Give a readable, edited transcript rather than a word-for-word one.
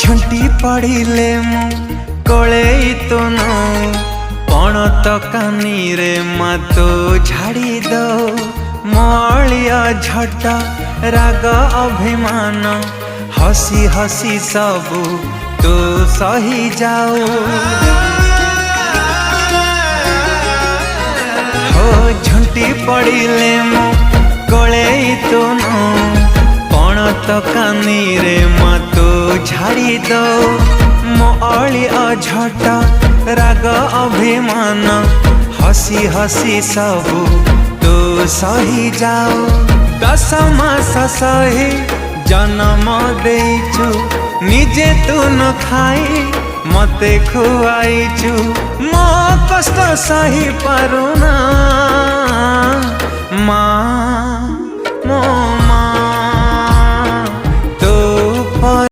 झुंटी पड़िले मु कोले तो नो पण तो कानी रे मतो झाड़ी दो मलिया झट राग अभिमान हसी हसी सबू तो सही जाओ हो झुंटी पड़िले मु कोले तो नो पण तो कानी रे मतो झाड़ी दो मोली अझट राग अभिमान हसी हसी सबू तो सही जाओ 10 मास सही जन्म देचु निजे तू न खाई मते खुआईचु मो कष्ट सही पारुना माँ मो